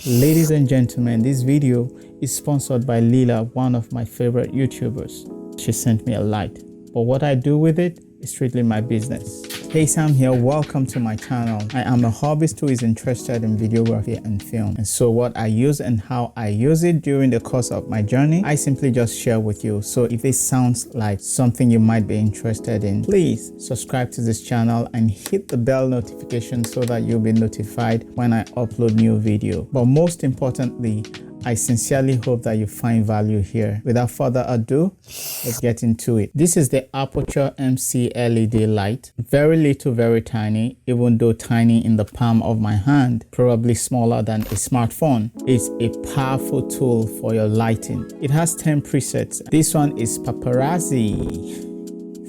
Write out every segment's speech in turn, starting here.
Ladies and gentlemen, this video is sponsored by Lila, one of my favorite YouTubers. She sent me a light, but what I do with it is strictly my business. Hey, Sam here. Welcome to my channel. I am a hobbyist who is interested in videography and film. And so what I use and how I use it during the course of my journey, I simply just share with you. So if this sounds like something you might be interested in, please subscribe to this channel and hit the bell notification so that you'll be notified when I upload new video. But most importantly, I sincerely hope that you find value here. Without further ado, let's get into it. This is the Aperture MC LED light. Very little, very tiny, even though tiny in the palm of my hand, probably smaller than a smartphone. It's a powerful tool for your lighting. It has 10 presets. This one is paparazzi,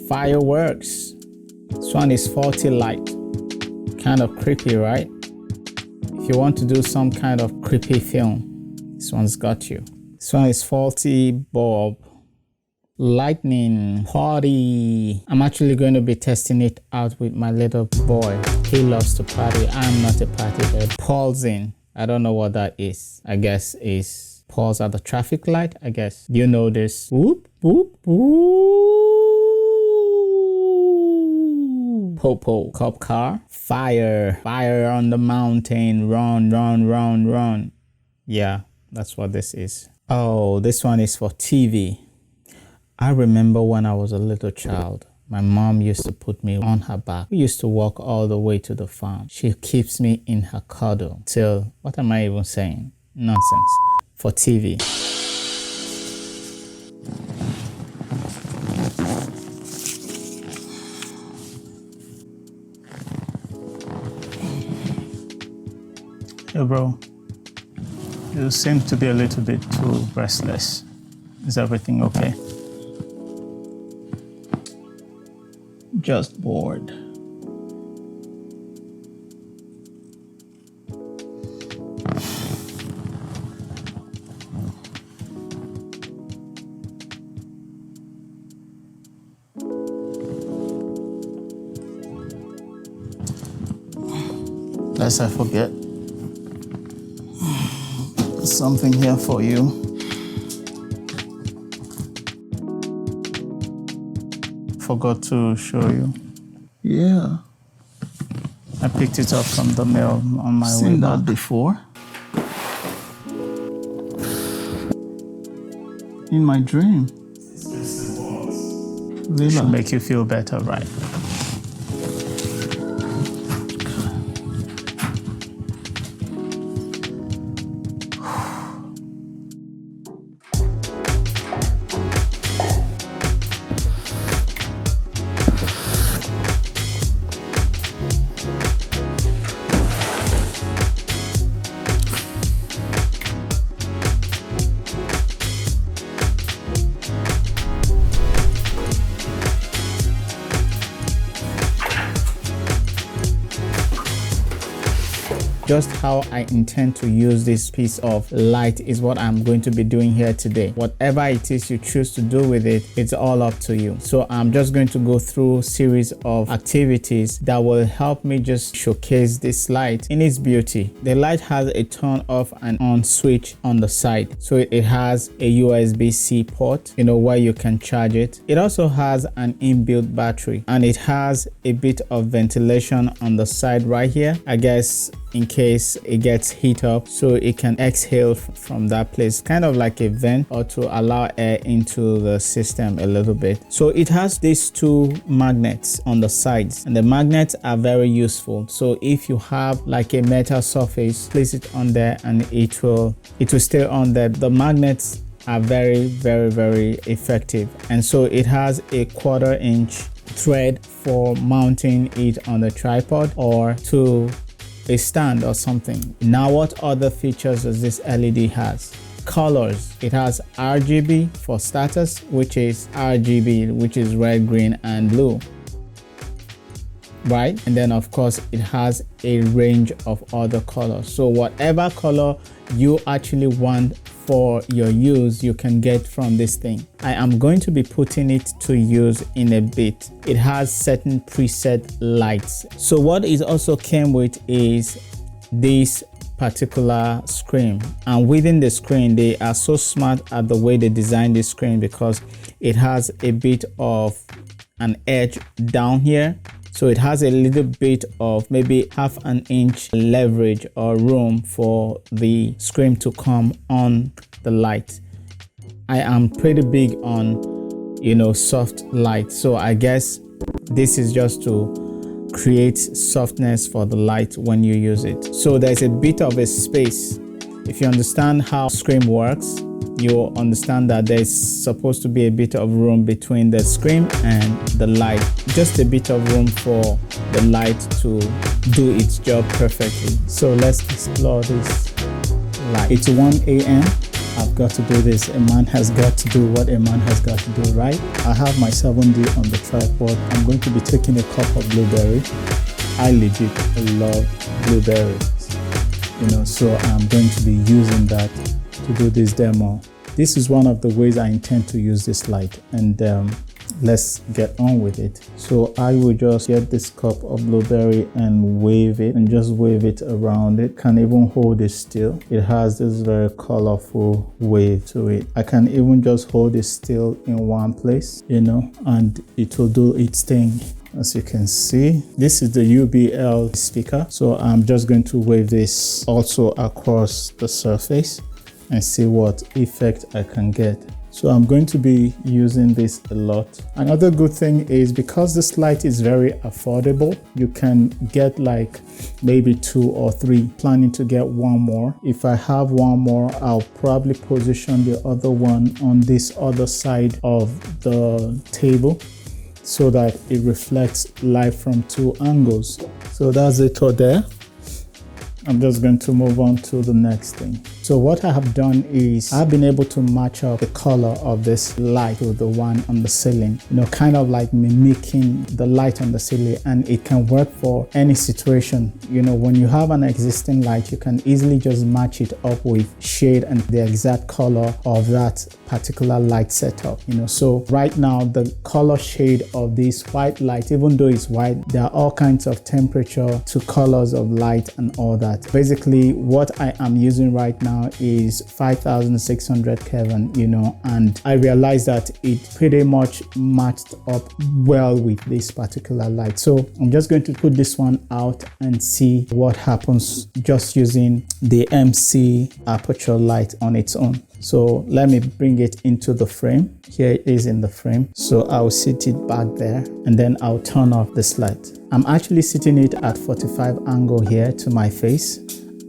fireworks. This one is faulty light. Kind of creepy, right? If you want to do some kind of creepy film, this one's got you. This one is faulty bulb. Lightning party. I'm actually going to be testing it out with my little boy. He loves to party. I'm not a party bird. Pausing. I don't know what that is. I guess is pause at the traffic light. I guess you know this. Whoop whoop whoop. Popo. Cop car. Fire. Fire on the mountain. Run, run, run, run. Yeah. That's what this is. Oh, this one is for TV. I remember when I was a little child, my mom used to put me on her back. We used to walk all the way to the farm. She keeps me in her cuddle till, what am I even saying? Nonsense. For TV. Hey, bro. You seem to be a little bit too restless. Is everything okay? Just bored. Lest I forget. Something here for you. Forgot to show you. Yeah. I picked it up from the mail on my way back. Seen that before? In my dream. Lila. Should make you feel better, right? Just how I intend to use this piece of light is what I'm going to be doing here today. Whatever it is you choose to do with it, it's all up to you. So I'm just going to go through a series of activities that will help me just showcase this light in its beauty. The light has a turn off and on switch on the side. So it has a USB-C port, where you can charge it. It also has an inbuilt battery and it has a bit of ventilation on the side right here. I guess in case it gets heat up so it can exhale from that place, kind of like a vent, or to allow air into the system a little bit. So it has these two magnets on the sides, and the magnets are very useful. So if you have like a metal surface, place it on there and it will stay on there. The magnets are very, very, very effective. And so it has a 1/4 inch thread for mounting it on the tripod or to a stand or something. Now, what other features does this LED has? Colors. It has RGB for status, which is RGB, which is red, green, and blue. Right? And then of course it has a range of other colors. So whatever color you actually want for your use, you can get from this thing. I am going to be putting it to use in a bit. It has certain preset lights. So what it also came with is this particular screen, and within the screen they are so smart at the way they design this screen because it has a bit of an edge down here, so it has a little bit of maybe half an inch leverage or room for the screen to come on the light. I am pretty big on, you know, soft light, so I guess this is just to create softness for the light when you use it. So there's a bit of a space. If you understand how screen works, you'll understand that there's supposed to be a bit of room between the screen and the light, just a bit of room for the light to do its job perfectly. So let's explore this light. It's 1 a.m. I've got to do this. A man has got to do what a man has got to do, right? I have my 7D on the tripod. I'm going to be taking a cup of blueberry. I legit love blueberries, you know, so I'm going to be using that to do this demo. This is one of the ways I intend to use this light, and let's get on with it. So I will just get this cup of blueberry and wave it, and just wave it around it. Can even hold it still. It has this very colorful wave to it. I can even just hold it still in one place, you know, and it will do its thing. As you can see, this is the UBL speaker, so I'm just going to wave this also across the surface and see what effect I can get. So I'm going to be using this a lot. Another good thing is because this light is very affordable, you can get like maybe 2 or 3. Planning to get one more. If I have one more, I'll probably position the other one on this other side of the table so that it reflects light from 2 angles. So that's it for there. I'm just going to move on to the next thing. So what I have done is I've been able to match up the color of this light with the one on the ceiling, you know, kind of like mimicking the light on the ceiling, and it can work for any situation. You know, when you have an existing light, you can easily just match it up with shade and the exact color of that particular light setup, you know. So right now the color shade of this white light, even though it's white, there are all kinds of temperature to colors of light and all that. Basically what I am using right now is 5600 Kelvin, you know, and I realized that it pretty much matched up well with this particular light. So I'm just going to put this one out and see what happens just using the MC aperture light on its own. So let me bring it into the frame. Here it is in the frame. So I'll sit it back there and then I'll turn off this light. I'm actually sitting it at 45 angle here to my face,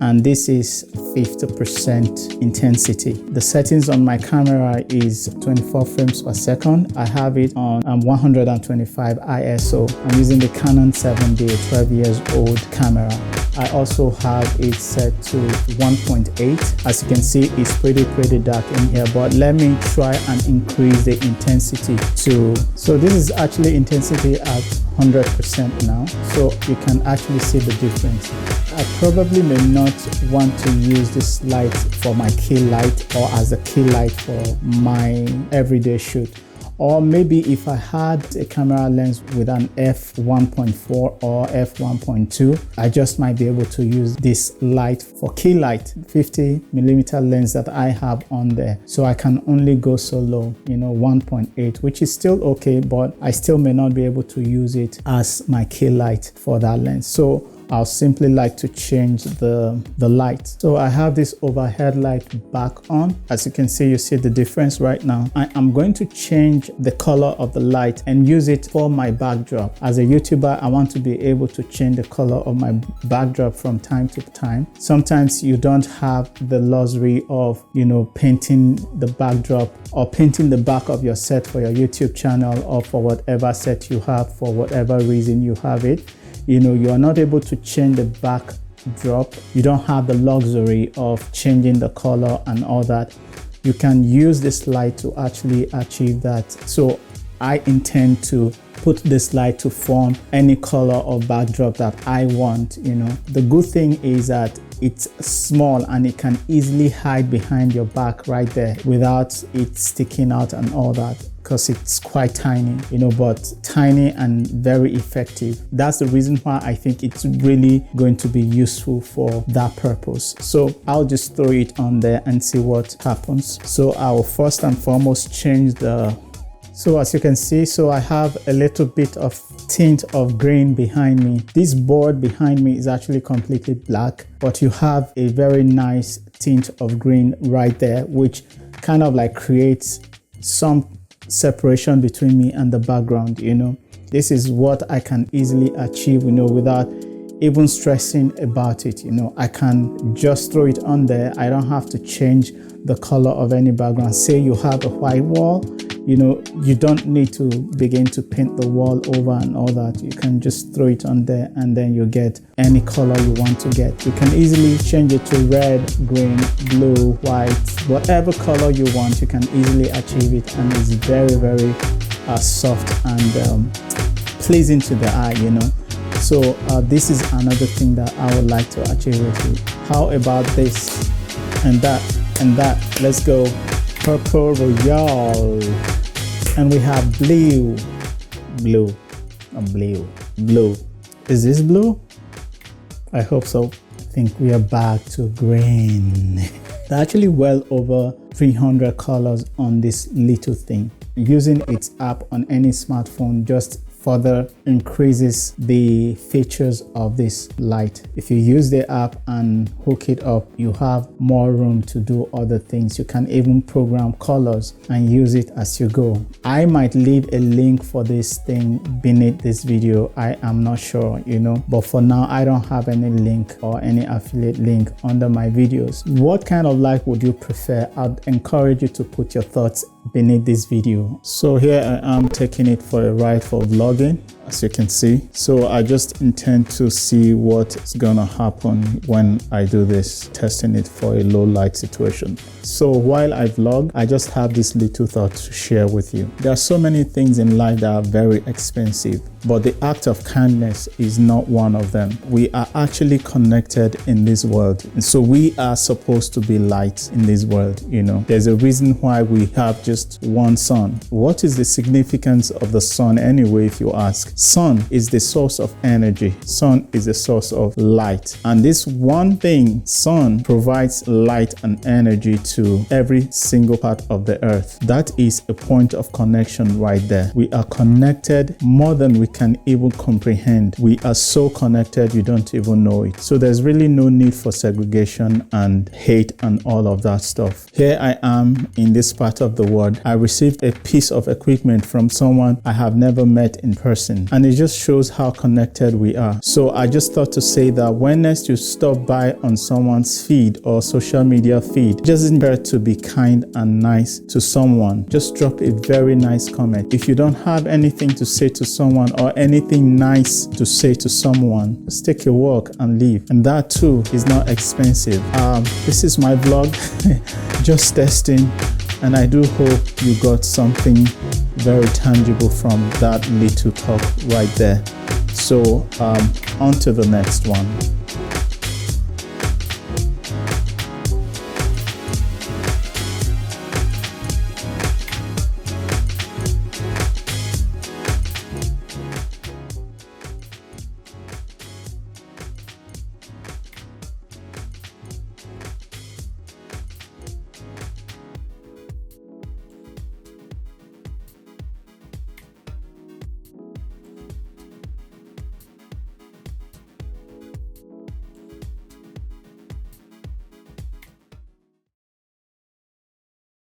and this is 50% intensity. The settings on my camera is 24 frames per second. I have it on 125 ISO. I'm using the Canon 7D, 12 years old camera. I also have it set to 1.8. As you can see, it's pretty dark in here, but let me try and increase the intensity to, so this is actually intensity at 100% now, so you can actually see the difference. I probably may not want to use this light for my key light or as a key light for my everyday shoot. Or maybe if I had a camera lens with an f1.4 or f1.2, I just might be able to use this light for key light, 50mm lens that I have on there. So I can only go so low, you know, 1.8, which is still okay, but I still may not be able to use it as my key light for that lens. So I'll simply like to change the light. So I have this overhead light back on. As you can see, you see the difference right now. I am going to change the color of the light and use it for my backdrop. As a YouTuber, I want to be able to change the color of my backdrop from time to time. Sometimes you don't have the luxury of, you know, painting the backdrop or painting the back of your set for your YouTube channel or for whatever set you have, for whatever reason you have it. You know, you are not able to change the backdrop. You don't have the luxury of changing the color and all that. You can use this light to actually achieve that. So I intend to put this light to form any color or backdrop that I want, you know. The good thing is that it's small and it can easily hide behind your back right there without it sticking out and all that. because it's quite tiny, you know, but tiny and very effective. That's the reason why I think it's really going to be useful for that purpose. So I'll just throw it on there and see what happens. So I'll first and foremost change so as you can see, so I have a little bit of tint of green behind me. This board behind me is actually completely black, but you have a very nice tint of green right there, which kind of like creates some separation between me and the background, you know. This is what I can easily achieve, you know, without even stressing about it. You know, I can just throw it on there. I don't have to change the color of any background. Say you have a white wall, you know, you don't need to begin to paint the wall over and all that. You can just throw it on there and then you get any color you want to get. You can easily change it to red, green, blue, white, whatever color you want. You can easily achieve it, and it's very, very soft and pleasing to the eye, you know. So this is another thing that I would like to achieve with you. How about this and that and that? Let's go. Purple Royale, and we have blue. Is this blue? I hope so. I think we are back to green. There are actually well over 300 colors on this little thing. Using its app on any smartphone just further increases the features of this light. If you use the app and hook it up, you have more room to do other things. You can even program colors and use it as you go. I might leave a link for this thing beneath this video. I am not sure, you know, but for now I don't have any link or any affiliate link under my videos. What kind of light would you prefer? I'd encourage you to put your thoughts beneath this video. So here I am taking it for a ride for vlogging, as you can see. So I just intend to see what's gonna happen when I do this, testing it for a low light situation. So while I vlog, I just have this little thought to share with you. There are so many things in life that are very expensive, but the act of kindness is not one of them. We are actually connected in this world, and so we are supposed to be light in this world, you know. There's a reason why we have just one sun. What is the significance of the sun anyway, if you ask? Sun is the source of energy. Sun is the source of light, and this one thing, sun, provides light and energy to every single part of the earth. That is a point of connection right there. We are connected more than we can even comprehend. We are so connected you don't even know it. So there's really no need for segregation and hate and all of that stuff. Here I am in this part of the world. I received a piece of equipment from someone I have never met in person, and it just shows how connected we are. So I just thought to say that when next you stop by on someone's feed or social media feed, just remember to be kind and nice to someone. Just drop a very nice comment. If you don't have anything to say to someone or anything nice to say to someone, just take a walk and leave. And that too is not expensive. This is my vlog, just testing, and I do hope you got something very tangible from that little talk right there. So on to the next one.